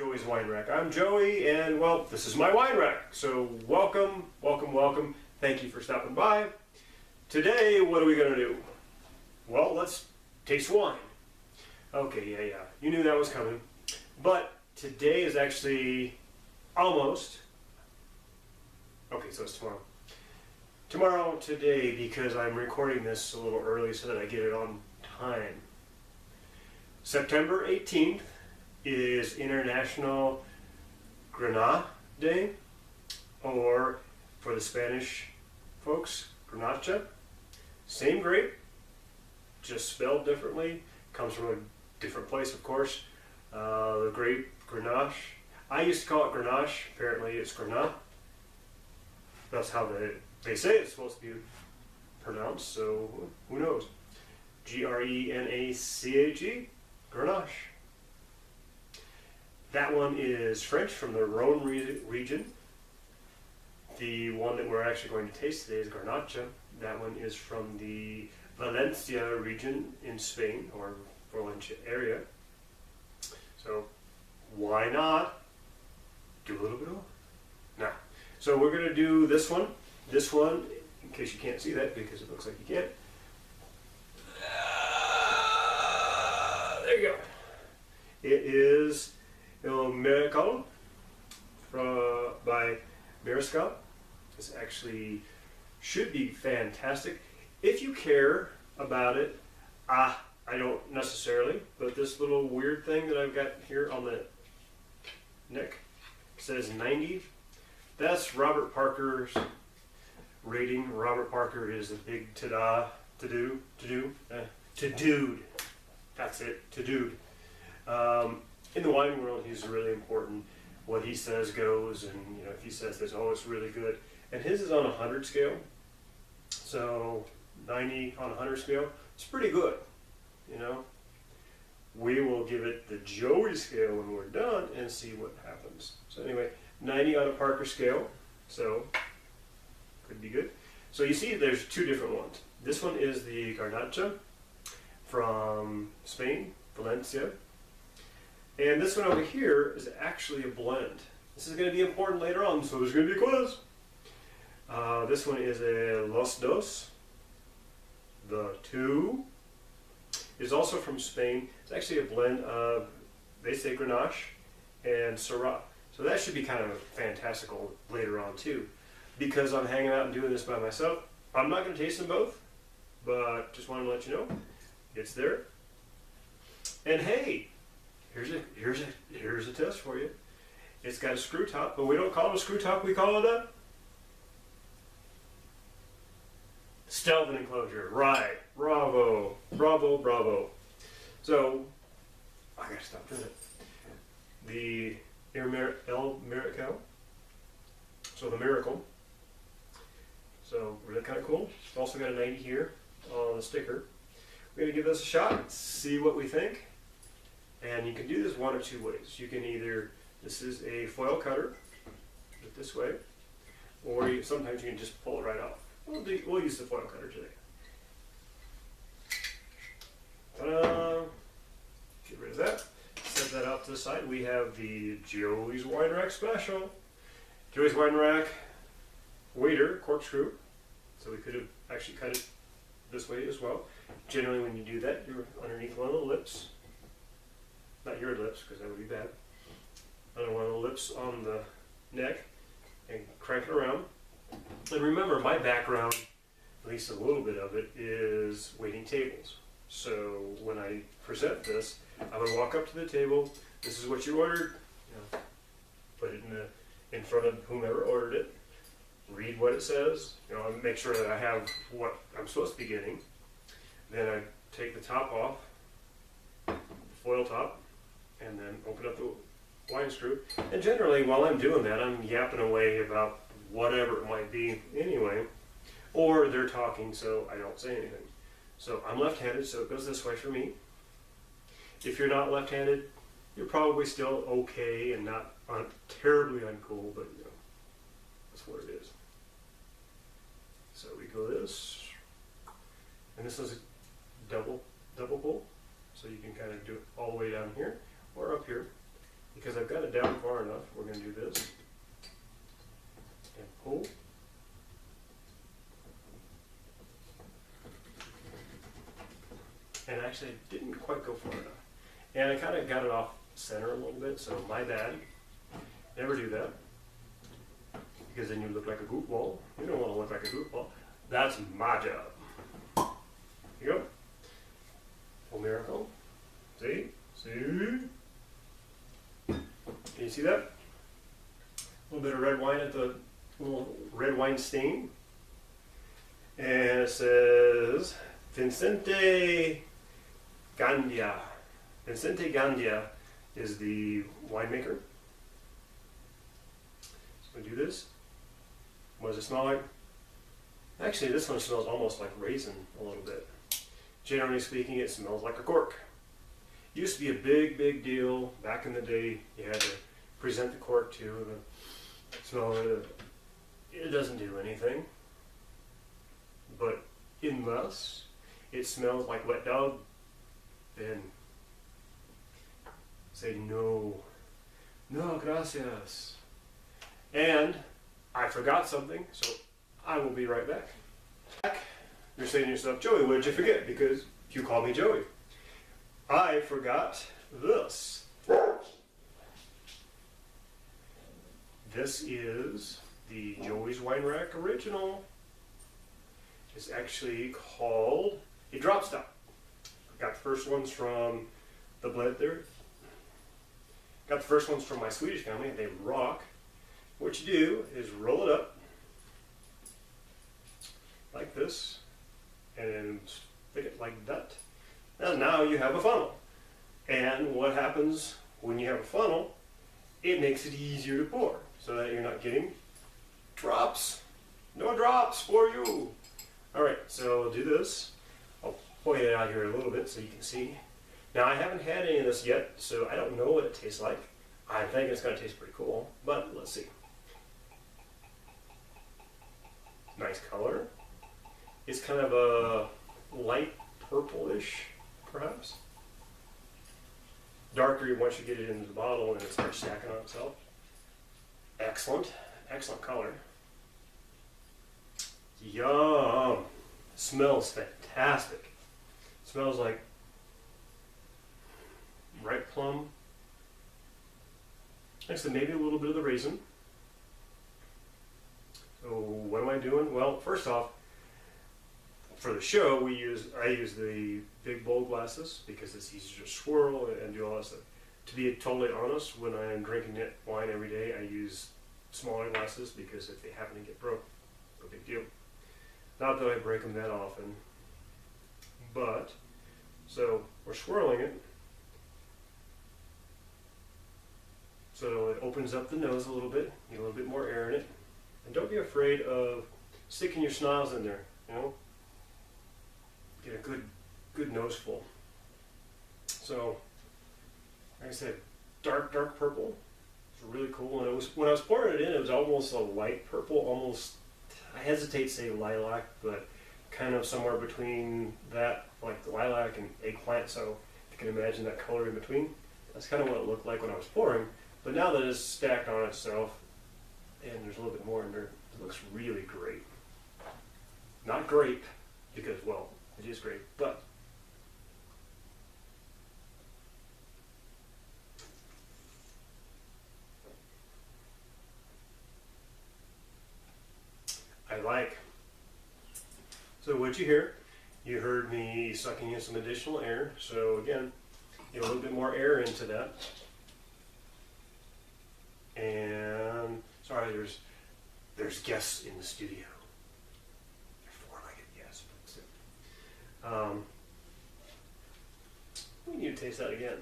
Joey's Wine Rack. I'm Joey, and well, this is my wine rack. So welcome, welcome, welcome. Thank you for stopping by. Today, what are we going to do? Well, let's taste wine. Okay, yeah. You knew that was coming. But today is actually almost... Okay, so it's tomorrow. Today, because I'm recording this a little early so that I get it on time. September 18th is International Grenache Day, or for the Spanish folks, Garnacha. Same grape, just spelled differently. Comes from a different place, of course. The grape, Grenache. I used to call it Grenache. Apparently it's Grenache. That's how they say it's supposed to be pronounced, so who knows. Grenache, Grenache. That one is French, from the Rhone region. The one that we're actually going to taste today is Garnacha. That one is from the Valencia region in Spain, or Valencia area. So why not do a little bit of now? So we're going to do this one. This one, in case you can't see that because it looks like you can't. There you go. It is Il Miracle by Mariscal. This actually should be fantastic. If you care about it, I don't necessarily, but this little weird thing that I've got here on the neck says 90. That's Robert Parker's rating. Robert Parker is a big to dude. That's it, to dude. In the wine world, he's really important. What he says goes, and if he says this, oh, it's really good. And his is on a 100 scale, so 90 on a 100 scale. It's pretty good, We will give it the Joey scale when we're done and see what happens. So anyway, 90 on a Parker scale, so could be good. So you see, there's two different ones. This one is the Garnacha from Spain, Valencia. And this one over here is actually a blend. This is going to be important later on, so there's going to be a quiz. This one is a Los Dos. The two is also from Spain. It's actually a blend of, they say Grenache and Syrah. So that should be kind of fantastical later on too. Because I'm hanging out and doing this by myself, I'm not going to taste them both, but just wanted to let you know it's there. And hey, here's a test for you. It's got a screw top, but we don't call it a screw top, we call it a stealth enclosure. Right. Bravo. Bravo, bravo. So, I gotta stop doing it. The El Miracle. So the Miracle. So really kind of cool. It's also got a 90 here on the sticker. We're gonna give this a shot, see what we think. And you can do this one of two ways. You can either, this is a foil cutter, do it this way, or sometimes you can just pull it right off. We'll use the foil cutter today. Ta-da! Get rid of that. Set that out to the side. We have the Joey's Wine Rack Special. Joey's Wine Rack waiter, corkscrew. So we could have actually cut it this way as well. Generally when you do that, you're underneath one of the lips. Not your lips, because that would be bad. Under one of the lips on the neck, and crank it around. And remember, my background, at least a little bit of it, is waiting tables. So when I present this, I would walk up to the table. This is what you ordered. Put it in front of whomever ordered it. Read what it says. Make sure that I have what I'm supposed to be getting. Then I take the top off, the foil top, and then open up the wine screw. And generally, while I'm doing that, I'm yapping away about whatever it might be anyway. Or they're talking, so I don't say anything. So I'm left-handed, so it goes this way for me. If you're not left-handed, you're probably still okay and not terribly uncool, but that's what it is. So we go this, and this is a double bowl, so you can kind of do it all the way down here or up here. because I've got it down far enough, we're going to do this and pull. And actually, I didn't quite go far enough. And I kind of got it off center a little bit, so my bad. Never do that, because then you look like a goofball. You don't want to look like a goofball. That's my job. Here you go. Full miracle. See? See? Can you see that? A little bit of red wine at the little red wine stain. And it says Vincente Gandia. Vincente Gandia is the winemaker. So we do this. What does it smell like? Actually, this one smells almost like raisin a little bit. Generally speaking, it smells like a cork. It used to be a big, big deal back in the day. You had to present the cork to the smell of it. It doesn't do anything. But unless it smells like wet dog, then say no. No, gracias. And I forgot something, so I will be right back. You're saying to yourself, Joey, what did you forget? Because you call me Joey. I forgot this. This is the Joey's Wine Rack Original. It's actually called a drop stop. Got the first ones from the blend there. Got the first ones from my Swedish family. They rock. What you do is roll it up like this and stick it like that. And now you have a funnel. And what happens when you have a funnel, it makes it easier to pour so that you're not getting drops. No drops for you. Alright, so we'll do this. I'll point it out here a little bit so you can see. Now I haven't had any of this yet, so I don't know what it tastes like. I think it's going to taste pretty cool, but let's see. Nice color. It's kind of a light purplish, perhaps. Darker once you get it into the bottle and it starts stacking on itself. Excellent, excellent color. Yum! Smells fantastic. Smells like ripe plum. Actually, maybe a little bit of the raisin. So what am I doing? Well, first off, for the show, I use the big bowl glasses because it's easier to swirl and do all that stuff. To be totally honest, when I'm drinking wine every day, I use smaller glasses because if they happen to get broke, no big deal. Not that I break them that often, but so we're swirling it. So it opens up the nose a little bit, get a little bit more air in it. And don't be afraid of sticking your snobs in there, you know? Get a good nose full. So, like I said, dark purple. It's really cool. And when I was pouring it in, it was almost a light purple, almost, I hesitate to say lilac, but kind of somewhere between that, like the lilac and eggplant. So you can imagine that color in between. That's kind of what it looked like when I was pouring. But now that it's stacked on itself, and there's a little bit more in there, it looks really great. Not grape, because, well, it is grape, but I like. So what'd you hear? You heard me sucking in some additional air. So again, get a little bit more air into that. And sorry, there's guests in the studio. They're four-legged guests. We need to taste that again.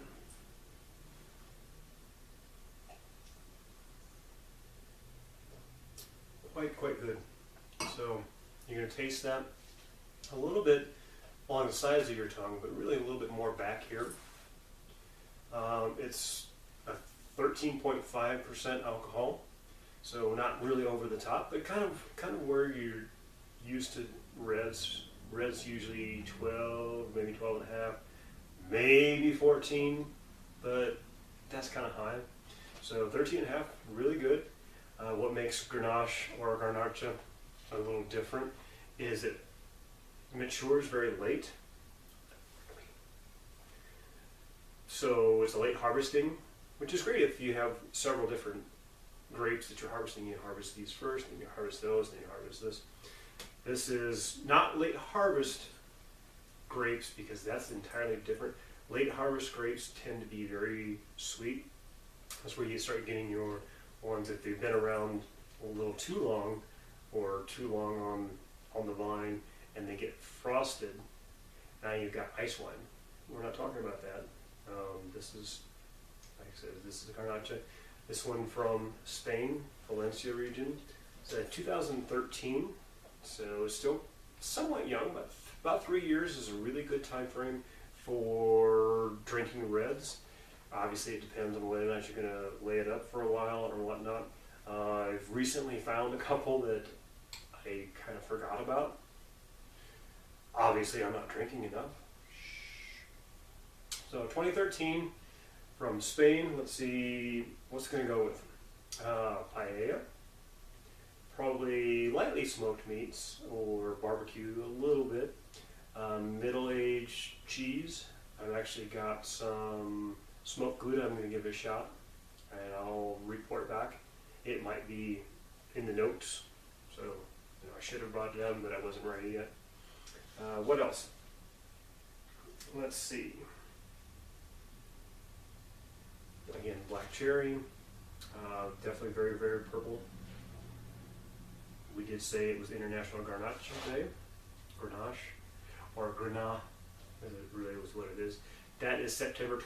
Quite good. So you're going to taste that a little bit along the sides of your tongue, but really a little bit more back here. It's a 13.5% alcohol, so not really over the top, but kind of where you're used to reds. Reds usually 12, maybe 12 and a half, maybe 14, but that's kind of high. So 13.5, really good. What makes Grenache or Garnacha a little different is it matures very late. So it's a late harvesting, which is great if you have several different grapes that you're harvesting. You harvest these first, then you harvest those, then you harvest this. This is not late harvest grapes because that's entirely different. Late harvest grapes tend to be very sweet. That's where you start getting your ones if they've been around a little too long or too long on the vine and they get frosted. Now you've got ice wine. We're not talking about that. This is, like I said, this is Garnacha. This one from Spain, Valencia region. It's 2013, so it's still somewhat young, but about 3 years is a really good time frame for drinking reds. Obviously, it depends on whether or not you're going to lay it up for a while or whatnot. I've recently found a couple that I kind of forgot about. Obviously, I'm not drinking enough. So 2013 from Spain. Let's see what's going to go with paella, probably lightly smoked meats or barbecue a little bit. Middle-aged cheese. I've actually got some smoked Gouda. I'm going to give it a shot, and I'll report back. It might be in the notes, so I should have brought it down, but I wasn't ready yet. What else? Let's see. Again, black cherry, definitely very, very purple. We did say it was International Garnacha Day, Grenache, or Grenache, as it really was what it is. That is September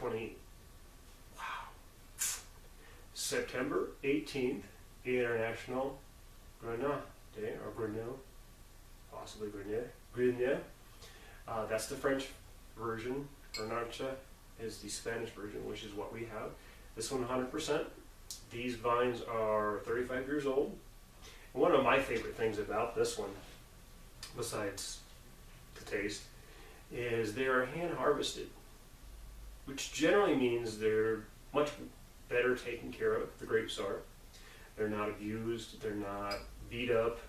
18th, International Grenache Day, or Grenache, possibly Grenache. That's the French version. Garnacha is the Spanish version, which is what we have. This one 100%. These vines are 35 years old. And one of my favorite things about this one, besides the taste, is they are hand harvested, which generally means they're much better taken care of. The grapes are. They're not abused, they're not beat up,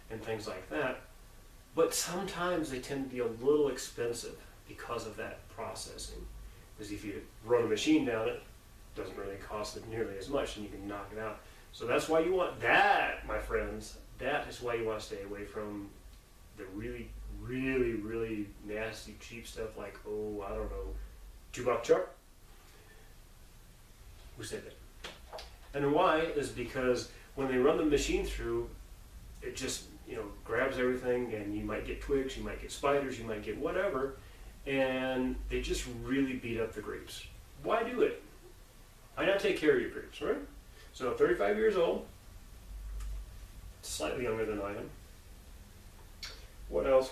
and things like that. But sometimes they tend to be a little expensive because of that processing. Because if you run a machine down it, doesn't really cost it nearly as much and you can knock it out. So that's why you want that, my friends. That is why you want to stay away from the really, really, really nasty, cheap stuff like, oh, I don't know, $2 chuck. Who said that? And why is because when they run the machine through, it just, grabs everything, and you might get twigs, you might get spiders, you might get whatever, and they just really beat up the grapes. Why do it? Why not take care of your grapes, right? So 35 years old, slightly younger than I am. What else?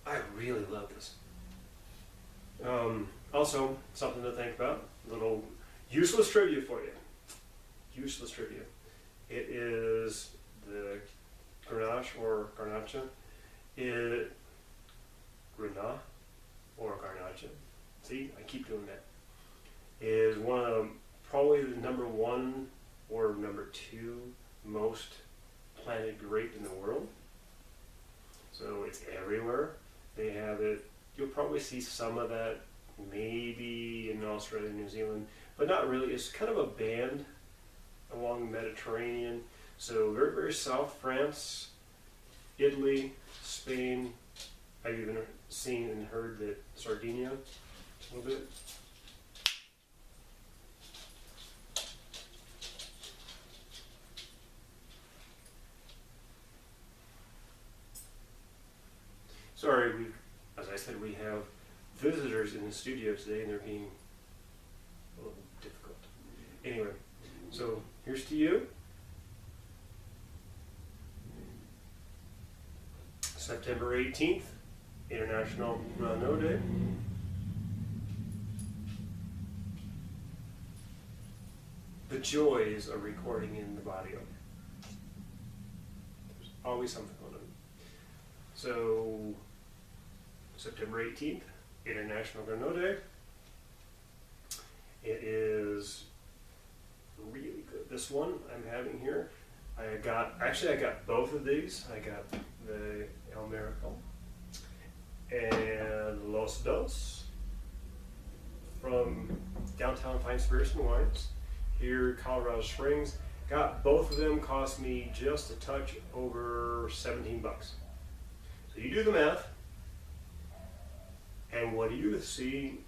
I really love this. Also, something to think about, a little useless trivia for you. Useless trivia. It is the Grenache or Garnacha. Grenache or Garnacha. See, I keep doing that. Is one of probably the number 1 or number 2 most planted grape in the world. So it's everywhere. They have it. You'll probably see some of that maybe in Australia and New Zealand, but not really. It's kind of a band along the Mediterranean. So very, very south, France, Italy, Spain. I've even seen and heard that Sardinia a little bit. Sorry, as I said, we have visitors in the studio today and they're being a little difficult. Anyway, so here's to you. September 18th, International Grenache Day. The joys of recording in the audio. There's always something on it. So, September 18th, International Grenache Day. It is really good. This one I'm having here, I got both of these. I got the El Miracle and Los Dos from Downtown Fine Spirits and Wines here in Colorado Springs. Got both of them, cost me just a touch over 17 bucks. So you do the math, and what do you see?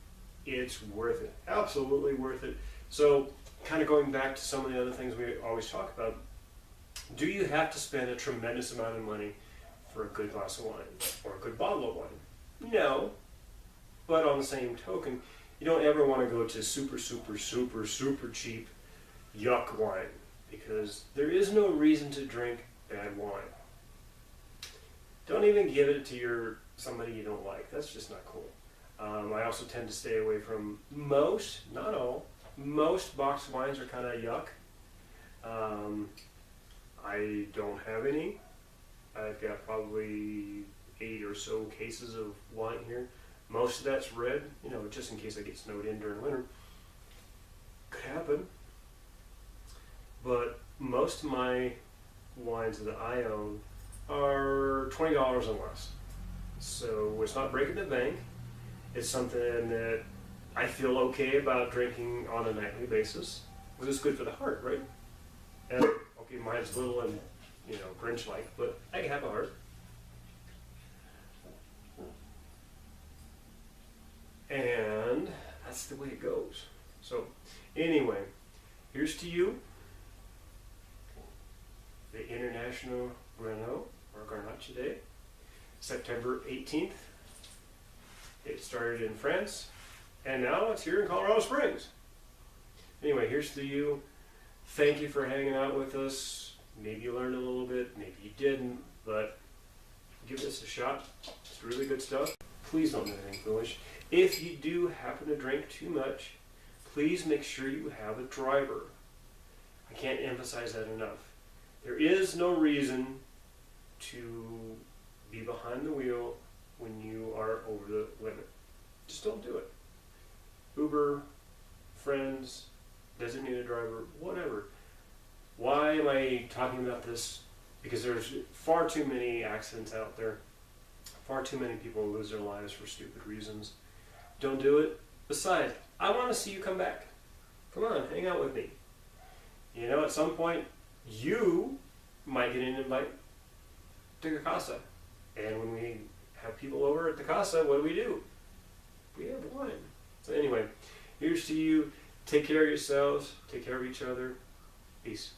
It's worth it. Absolutely worth it. So kind of going back to some of the other things we always talk about, do you have to spend a tremendous amount of money for a good glass of wine or a good bottle of wine? No. But on the same token, you don't ever want to go to super cheap yuck wine, because there is no reason to drink bad wine. Don't even give it to somebody you don't like. That's just not cool. I also tend to stay away from most, not all, most boxed wines are kind of yuck. I don't have any. I've got probably 8 or so cases of wine here. Most of that's red, just in case I get snowed in during winter. Could happen. But most of my wines that I own are $20 and less. So it's not breaking the bank. It's something that I feel okay about drinking on a nightly basis, because it's good for the heart, right? And okay, mine's little and Grinch-like, but I can have a heart. And that's the way it goes. So anyway, here's to you, the International Grenache or Garnacha Day, September 18th. It started in France, and now it's here in Colorado Springs. Anyway, here's to you. Thank you for hanging out with us. Maybe you learned a little bit, maybe you didn't, but give this a shot. It's really good stuff. Please don't do anything foolish. If you do happen to drink too much, please make sure you have a driver. I can't emphasize that enough. There is no reason to be behind the wheel when you are over the limit. Just don't do it. Uber, friends, designated driver, whatever. Why am I talking about this? Because there's far too many accidents out there. Far too many people lose their lives for stupid reasons. Don't do it. Besides, I want to see you come back. Come on, hang out with me. At some point, you might get an invite to the casa. And when we have people over at the casa, what do? We have wine. So anyway, here's to you. Take care of yourselves. Take care of each other. Peace.